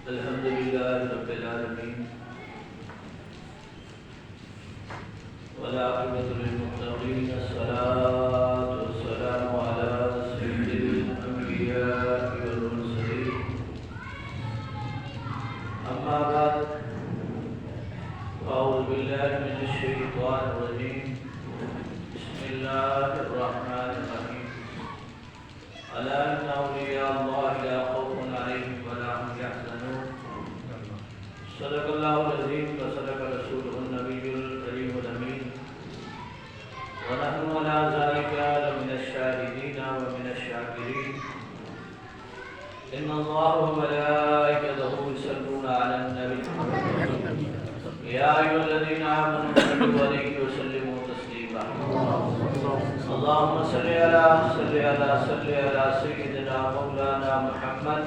الحمد لله رب العالمين والعاقبة للمتقين الصلاة والسلام على سيد الأنبياء والمرسلين أما بعد أعوذ بالله من الشيطان الرجيم بسم الله الرحمن الرحيم ألا إن أولياء الله لا خوف عليهم ولا هم يحزنون صدق الله العظيم وصدق رسوله النبي الكريم الأمين ونحن على ذلك لمن الشاهدين ومن الشاكرين إن الله وملائكته يصلون على النبي يا أيها الذين آمنوا صلوا عليه وسلموا تسليما اللهم صل على سيدنا مولانا محمد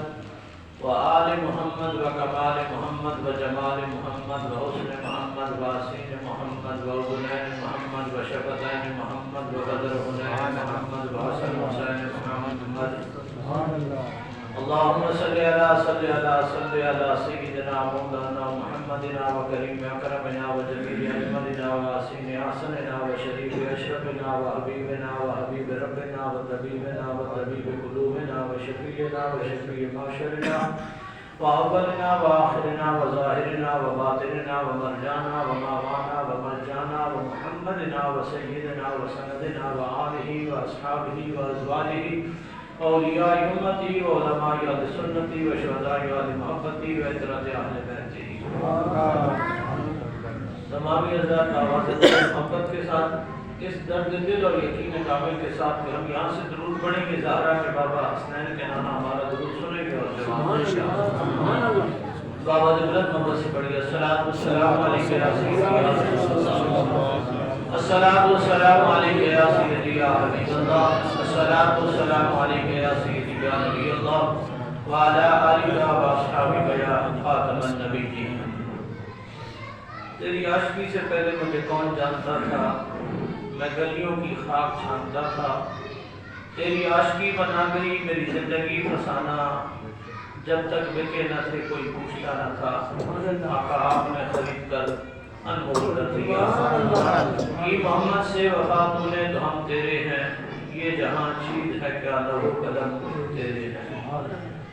وآل محمد وكمال محمد وجمال محمد وحسن محمد وحسين محمد وغنين محمد وشفتين محمد وبدر هنين محمد وحسن حسين محمد اللهم صل على سيدنا مولانا محمدنا وكريم أكرمنا وجميل أحمدنا وحسين أحسننا وشريف أشرفنا وحبيبنا وحبيب ربنا وطبيبنا وطبيب قلوبنا وشفيعنا وشفيع معشرنا وأولنا وآخرنا وظاهرنا وباطننا ومرجانا وماوانا ومرجانا ومحمدنا وسيدنا وسندنا وآله وأصحابه وأزواجه اولیاء امتی و علماء اہل سنتی و شہداء اہل محبتی و اطراء اہل بیتی تمامی حضرات آواز محبت کے ساتھ اس درد دل اور یقین کامل کے ساتھ کہ ہم یہاں سے درود پڑھیں گے زہرا کے بابا حسنین کے نانا ہمارا درود سنیں گے اور جواب بابا جبلت محمد سے پڑھیے الصلاۃ والسلام علیکہ یا سیدی الصلاۃ والسلام علیکہ یا سیدی یا حبیب اللہ الصلاۃ والسلام علیکہ یا سیدی یا نبی اللہ وعلی آلہ واصحابہ یا خاتم النبیین۔ تیری عاشقی سے پہلے مجھے کون جانتا تھا، میں گلیوں کی خاک چھانتا تھا، تیری عاشقی بنا گئی میری زندگی فسانہ، جب تک بکے نہ تھے کوئی پوچھتا نہ تھا، آقا آپ نے خرید کر انمول کر دیا۔ یہ محمد سے وفا تو نے تو ہم تیرے ہیں، یہ جہاں چیز ہے کیا لہو قدم تیرے ہیں۔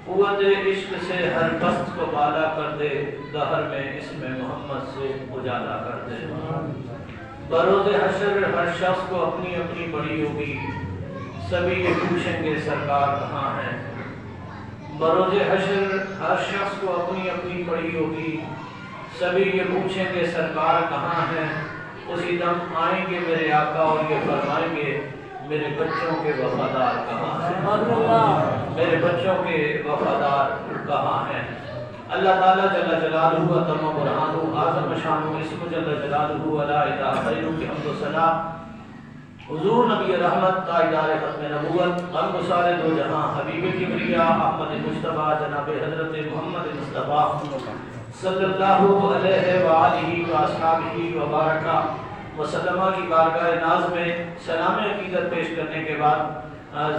قوت عشق سے ہر پست کو بالا کر دے، دہر میں اسم محمد سے اجالا کر دے۔ بروز حشر ہر شخص کو اپنی اپنی بڑی ہوگی، سبھی یہ پوچھیں گے سرکار کہاں ہیں۔ بروز حشر ہر شخص کو اپنی اپنی پڑی ہوگی، سبھی یہ پوچھیں گے سرکار کہاں ہیں۔ اسی دم آئیں گے میرے آقا اور یہ فرمائیں گے میرے بچوں کے وفادار کہاں ہیں، میرے بچوں کے وفادار کہاں ہیں۔ اللہ تعالیٰ جل جلالہ اتم برہانہ اعظم شانہ اسم جل جلالہ لا الہ غیرہ کی حمد و ثنا حضور نبی رحمت تاجدار ختم نبوت غم گسار دو جہاں حبیب کبریا احمد مجتبیٰ جناب حضرت محمد مصطفیٰ صلی اللہ علیہ وآلہ وآصحابہ وبارکہ وسلمہ کی بارگاہ ناز میں سلام عقیدت پیش کرنے کے بعد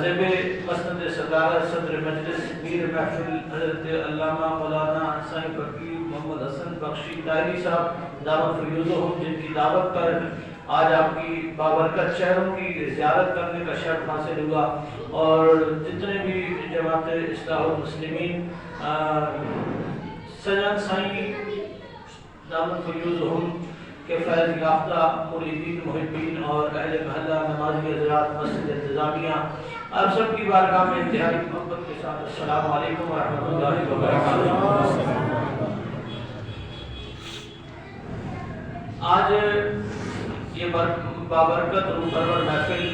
زیب مسند صدارت صدر مجلس میر محفل حضرت علامہ مولانا سائیں فقیر محمد حسن بخشی طاہری صاحب دعوت فیوزہم، جن کی دعوت پر آج آپ کی بابرکت شہروں کی زیارت کرنے کا شرف حاصل ہوا، اور جتنے بھی جماعت اصلاح المسلمین سجن سائیں دعوت فیوزہم کے فیض یافتہ مریدین محبین اور اہل محلہ نمازی حضرات مسجد انتظامیہ آپ سب کی بارگاہ میں انتہائی محبت کے ساتھ السلام علیکم ورحمۃ اللہ وبرکاتہ۔ آج یہ بابرکت روح پرور محفل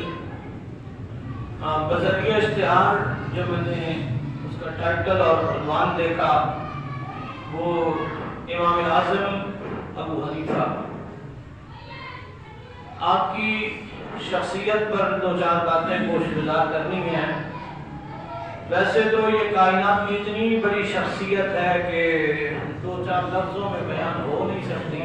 بذریعہ اشتہار جو میں نے اس کا ٹائٹل اور عنوان دیکھا وہ امام اعظم ابو حنیفہ، آپ کی شخصیت پر دو چار باتیں گوش گزار کرنی ہیں۔ ویسے تو یہ کائنات کی اتنی بڑی شخصیت ہے کہ دو چار لفظوں میں بیان ہو نہیں سکتی،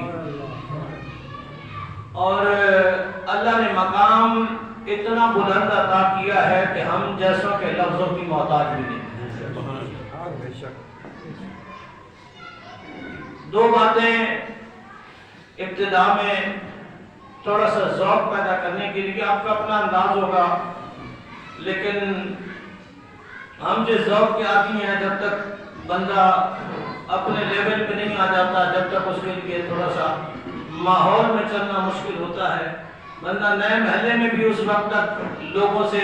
اور اللہ نے مقام اتنا بلند عطا کیا ہے کہ ہم جیسوں کے لفظوں کی محتاج بھی نہیں۔ دو باتیں ابتدا میں تھوڑا سا ذوق پیدا کرنے کے لیے، آپ کا اپنا انداز ہوگا، لیکن ہم جو ذوق کے آدمی ہیں، جب تک بندہ اپنے لیول پہ نہیں آ جاتا، جب تک اس کے لیے تھوڑا سا ماحول میں چلنا مشکل ہوتا ہے۔ بندہ نئے محلے میں بھی اس وقت تک لوگوں سے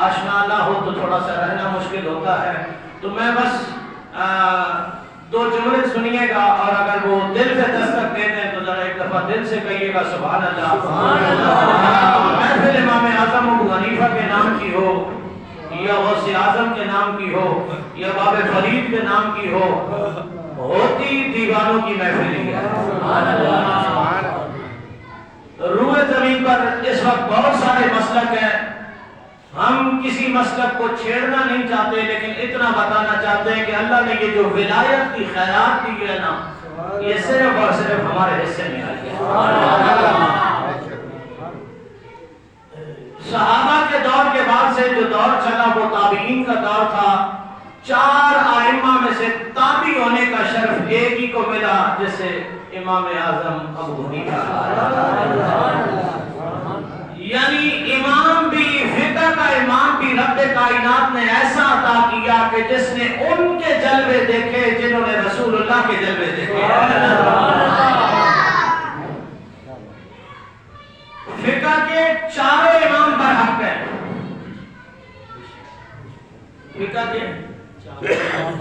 آشنا نہ ہو تو تھوڑا سا رہنا مشکل ہوتا ہے۔ تو میں بس دو جملے سنیے گا، اور اگر وہ دل سے دستک دے دیں تو ذرا ایک دفعہ دل سے کہیے گا سبحان اللہ۔ محفل امام اعظم ابو حنیفہ کے نام کی ہو، یا غوث اعظم کے نام کی ہو، یا باب فرید کے نام کی ہو، ہوتی دیوانوں کی محفل ہی ہے۔ روئے زمین پر اس وقت بہت سارے مسلک ہیں، ہم کسی مسلک کو چھیڑنا نہیں چاہتے، لیکن اتنا بتانا چاہتے ہیں کہ اللہ نے یہ جو ولایت کی خیرات دی ہے نا، یہ صرف اور صرف ہمارے حصے میں آئی ہے۔ صحابہ کے دور کے بعد سے جو دور چلا وہ تابعین کا دور تھا۔ 4 ائمہ میں سے تابعی ہونے کا شرف ایک ہی کو ملا، جسے امام اعظم ابو حنیفہ، یعنی امام بھی، فقہ کا امام بھی رب کائنات نے ایسا عطا کیا کہ جس نے ان کے جلوے دیکھے جنہوں نے رسول اللہ کے جلوے دیکھے۔ فقہ کے 4 امام برحق ہیں، فقہ کے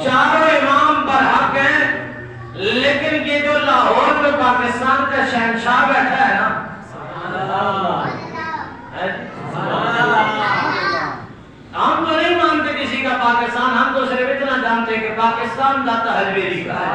4 امام برحق ہیں، لیکن یہ جو لاہور میں پاکستان کا شہنشاہ بیٹھا ہے نا، ہم تو نہیں مانتے کسی کا پاکستان، ہم تو صرف اتنا جانتے کہ پاکستان داتا حجویری کا ہے۔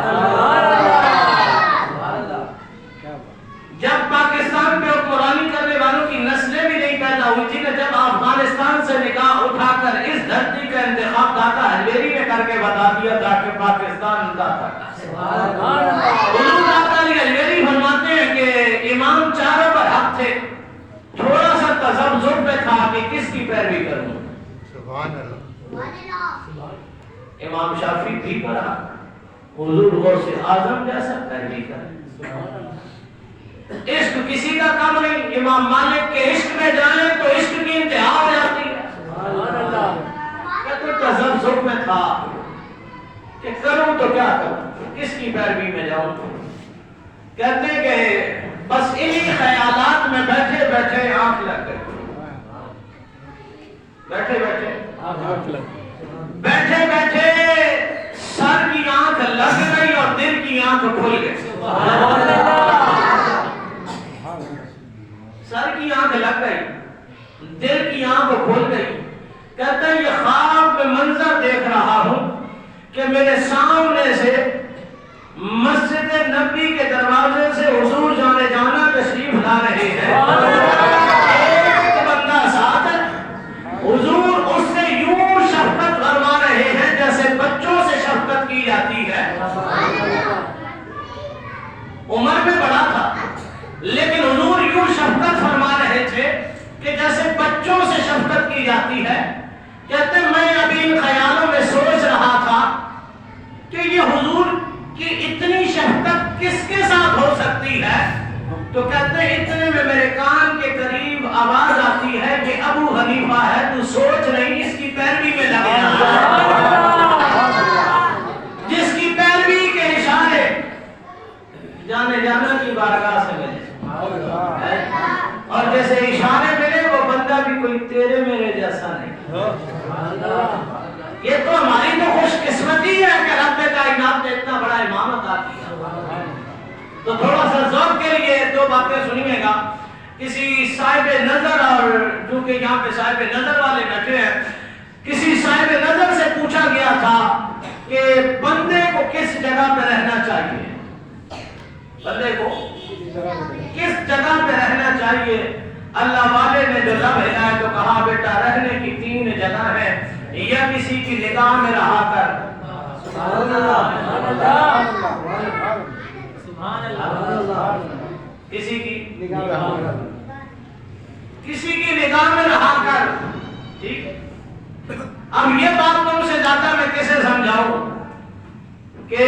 جب پاکستان پہ حکمرانی کرنے والوں کی نسلیں بھی نہیں پیدا ہوئی تھی، جب افغانستان سے نگاہ اٹھا کر اس دھرتی کا انتخاب داتا حجویری نے کر کے بتا دیا تھا کہ پاکستان داتا کا۔ حضور داتا علی حجویری فرماتے ہیں کہ امام 4 پر حق تھے، تھوڑا سا تذبذب میں تھا کہ کس کی پیروی کروں۔ سبحان اللہ۔ امام شافعی بھی پڑھا، حضور غوث اعظم جیسا پیروی کرے۔ عشق کسی کا کم نہیں، امام مالک کے عشق میں جائیں تو عشق کی انتہا ہو جاتی ہے۔ کہتے تذبذب میں تھا کہ کروں تو کیا کروں، کس کی پیروی میں جاؤں۔ کہتے کہ بس انہی خیالات میں بیٹھے بیٹھے آنکھ لگ گئی، بیٹھے بیٹھے سر کی آنکھ لگ گئی اور دل کی آنکھ کھل گئی۔ سر کی آنکھ لگ گئی، دل کی آنکھ کھل گئی۔ کہتے ہیں یہ خواب میں منظر دیکھ رہا ہوں کہ میرے سامنے سے مسجد نبی کے دروازے سے حضور جانے جانا تشریف لا رہے ہیں، ایک بندہ ساتھ، حضور اس سے یوں شفقت فرما رہے ہیں جیسے بچوں سے شفقت کی جاتی ہے۔ عمر میں بڑا تھا لیکن حضور یوں شفقت فرما رہے تھے کہ جیسے بچوں سے شفقت کی جاتی ہے۔ کہتے ہیں میں ابھی ان خیالوں میں سوچ رہا تھا کہ یہ حضور کہ اتنی شفقت کس کے ساتھ ہو سکتی ہے، تو کہتے ہیں اتنے میں میرے کان کے قریب آواز آتی ہے کہ ابو حنیفہ ہے، تو سوچ نہیں اس کی پیروی میں لگ جانا، جس کی پیروی کے اشارے جانے جانا کی بارگاہ سے ملے، اور جیسے اشارے ملے وہ بندہ بھی کوئی تیرے میرے جیسا نہیں۔ یہ تو ہماری تو خوش قسمتی ہے کہ رب کائنات نے اتنا بڑا امام عطا کیا۔ تو تھوڑا سا ذوق کے لیے 2 باتیں سنیے گا۔ کسی صاحب نظر، اور چونکہ یہاں پہ صاحب نظر والے بیٹھے ہیں، کسی صاحب نظر سے پوچھا گیا تھا کہ بندے کو کس جگہ پہ رہنا چاہیے، بندے کو کس جگہ پہ رہنا چاہیے۔ اللہ والے نے جو لب ہلایا تو کہا بیٹا رہنے کی 3 جگہ ہے، یا کسی کی نگاہ میں رہا کر، کسی کی نگاہ میں رہا کر، ٹھیک۔ اب یہ بات تم سے زیادہ میں کیسے سمجھاؤں کہ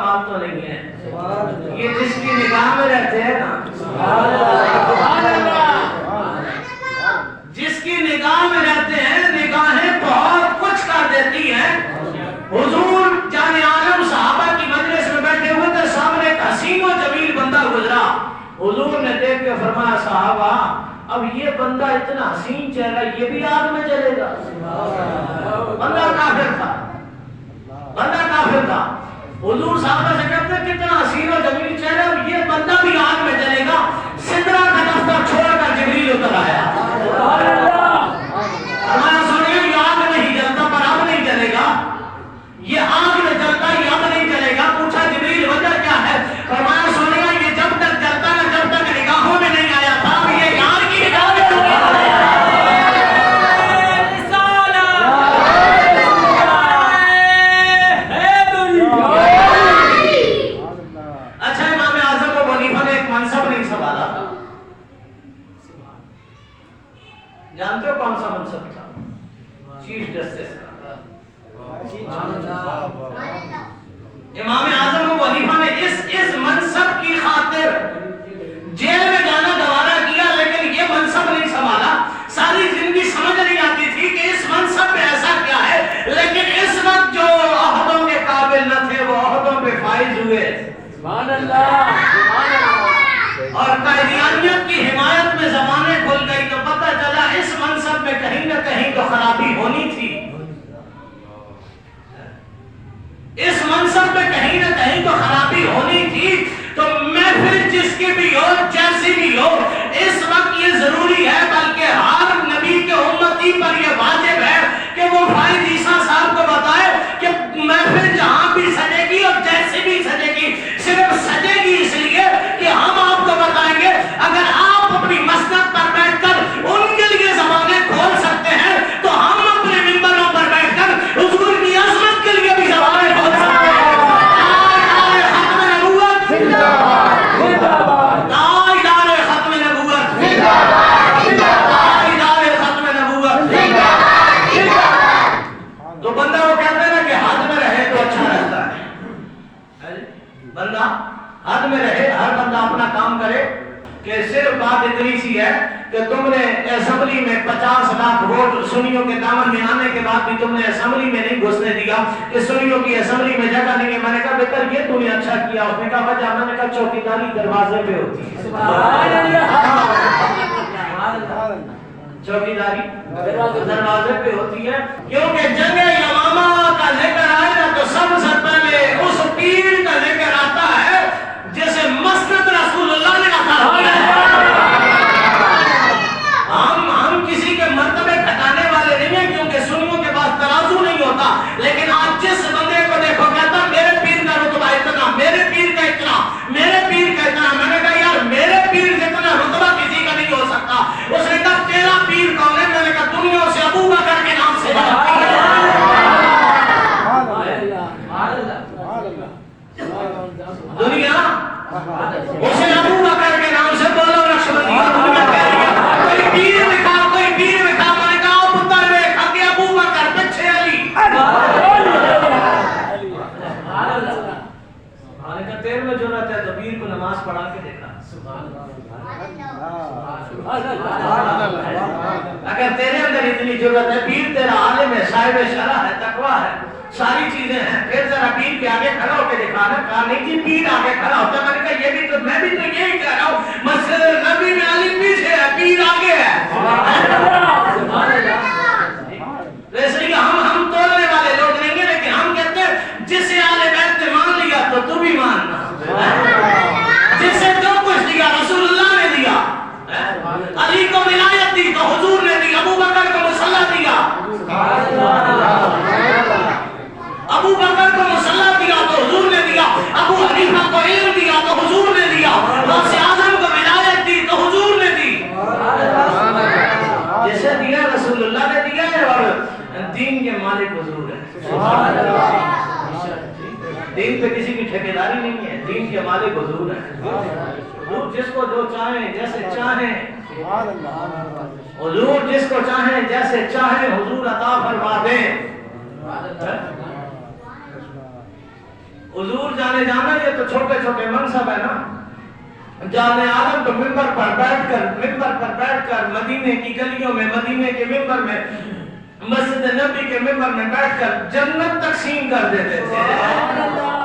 کمال تو نہیں ہے، یہ جس کی نگاہ میں رہتے ہیں نا، جس کی نگاہ میں رہتے ہیں نگاہیں بہت کچھ کر دیتی ہیں۔ حضور جان عالم صحابہ کی مجلس میں بیٹھے ہوئے تھے، سامنے ایک حسین و جمیل بندہ گزرا، حضور نے دیکھ کے فرمایا صحابہ اب یہ بندہ اتنا حسین چہرہ یہ بھی آگ میں جلے گا؟ بندہ کافر تھا، بندہ کافر تھا۔ حضور صحابہ سے کہتے ہیں کتنا حسین و جمیل چہرہ، یہ بندہ بھی آگ میں جلے گا۔ سدرہ کا دفتر چھوڑ کر جبریل اتر آیا، فرمایا سنیے یہ آگ نہیں جلتا پر اب نہیں جلے گا، یہ آگ میں جلتا یہ اب نہیں جلے گا۔ پوچھا جبریل وجہ کیا ہے؟ فرمایا سنیے یہ جب تک جلتا نہ جب تک نگاہوں میں نہیں آیا تھا، یہ یار کی نگاہ میں جانتے ہو کون سا منصب تھا؟ چیف جسٹس کا۔ امام اعظم ابو حنیفہ نے اس منصب کی خاطر جیل میں جانا گوارا کیا، لیکن یہ منصب نہیں سنبھالا۔ ساری زندگی سمجھ نہیں آتی تھی کہ اس منصب میں ایسا کیا ہے، لیکن اس وقت جو عہدوں کے قابل نہ تھے وہ عہدوں پہ فائز ہوئے، سبحان اللہ، اور قائدیانیت کی حمایت میں زبانیں کھل گئی تو پتہ چلا اس منصب میں کہیں نہ کہیں تو خرابی ہونی تھی، اس منصب میں کہیں نہ کہیں تو خرابی ہونی تھی۔ تو محفل جس کی بھی ہو جیسی بھی ہو اس وقت یہ ضروری ہے، بلکہ ہر نبی کے امتی پر یہ واجب ہے کہ وہ فائز عیسیٰ صاحب کو بتائے کہ محفل جہاں بھی سجے گی اور جیسے بھی سجے گی صرف سجے گی اس لیے کہ ہم آپ کو بتائیں گے اگر آپ اپنی مسند پر بیٹھ کر ان کے لیے زبانیں کھول سکتے ہیں تو ہم اپنے ممبروں پر بیٹھ کر حضور کی عظمت کے لیے بھی زبانیں کھول سکتے ہیں۔ تو بندہ وہ کہتا ہے نا کہ حد میں رہے تو اچھا رہتا ہے، بندہ حد میں رہے، ہر بندہ اپنا کام کرے۔ کہ صرف بات اتنی سی ہے کہ تم نے اسمبلی میں 50 لاکھ ووٹ سنیوں کے دامن میں آنے کے بعد بھی تم نے اسمبلی میں نہیں گھسنے دیا کہ سنیوں کی اسمبلی میں جگہ نہیں ہے۔ میں نے کہا بہتر یہ تم نے اچھا کیا۔ اس نے کہا وجہ، میں نے کہا چوکیداری دروازے پہ ہوتی ہے، چوکیداری دروازے پہ ہوتی ہے، کیونکہ جنگ یمامہ کا ذکر آئے نا تو سب سے پہلے اس پیر کا ذکر آتا ہے جسے مسند رسول اللہ نے عطا کیا ہے۔ ہم کسی کے مرتبے گھٹانے والے نہیں ہیں کیونکہ سنیوں کے پاس ترازو نہیں ہوتا، لیکن آج جس بندے کو دیکھو کہتا میرے پیر کا رتبہ اتنا، میرے پیر کا اتنا، میرے پیر کا اتنا۔ میں نے کہا یار میرے پیر جتنا رتبہ کسی کا نہیں ہو سکتا۔ اس نے کہا تیرا پیر کون ہے؟ میں نے کہا دنیا سے ابو بکر کے نام سے دنیا اسے ابو بکر کے نام سے بولو نقشبندی دنیا کہہ رہی ہے کوئی پیر دکھا، کوئی پیر دکھا۔ میں نے کہا پتر دیکھا کہ ابو بکر پیچھے علی، میں نے کہا تیرے میں ضرورت ہے تو پیر کو نماز پڑھا کے دیکھا۔ اگر تیرے اندر اتنی ضرورت ہے، پیر تیرا عالم ہے، صاحب شرع ہے، تقویٰ ہے، ساری چیزیں ہیں، پھر ذرا پیر کے آگے کھڑا ہو کے دکھانا۔ کہا نہیں جی پیر آگے کھڑا ہوتا ہے۔ میں نے کہا یہ بھی تو میں بھی تو یہی کہہ رہا ہوں، مسجد نبی میں علی پیچھے ہے، پیر آگے ہے۔ ویسے ہی ہم تولنے والے لوگ نہیں ہیں، لیکن ہم کہتے ہیں جسے آل بیت نے مان لیا تو تو بھی ماننا، جسے جو کچھ دیا رسول اللہ نے دیا، علی کو ولایت دی تو حضور نے دی، ابو بکر کو مصلی دیا، ابو بکر کو مصلی دیا تو حضور نے دیا، ابو حنیفہ کو علم دیا تو حضور نے دیا، غوث اعظم کو ولایت دی تو حضور نے دی۔ جسے دیا رسول اللہ نے دیا ہے، اور دین کے مالک حضور ہے۔ دین پہ کسی کی ٹھیکیداری نہیں ہے، دین کے مالک حضور ہے۔ حضور جس کو جو چاہیں جیسے چاہیں، حضور جس کو چاہیں جیسے چاہیں حضور عطا فرما دیں۔ حضور جانے جانا یہ تو چھوٹے چھوٹے منصب ہے نا. جانے عالم تو ممبر پر بیٹھ کر مدینے کی گلیوں میں، مدینے کے ممبر میں، مسجد نبی کے ممبر میں بیٹھ کر جنت تقسیم کر دیتے تھے.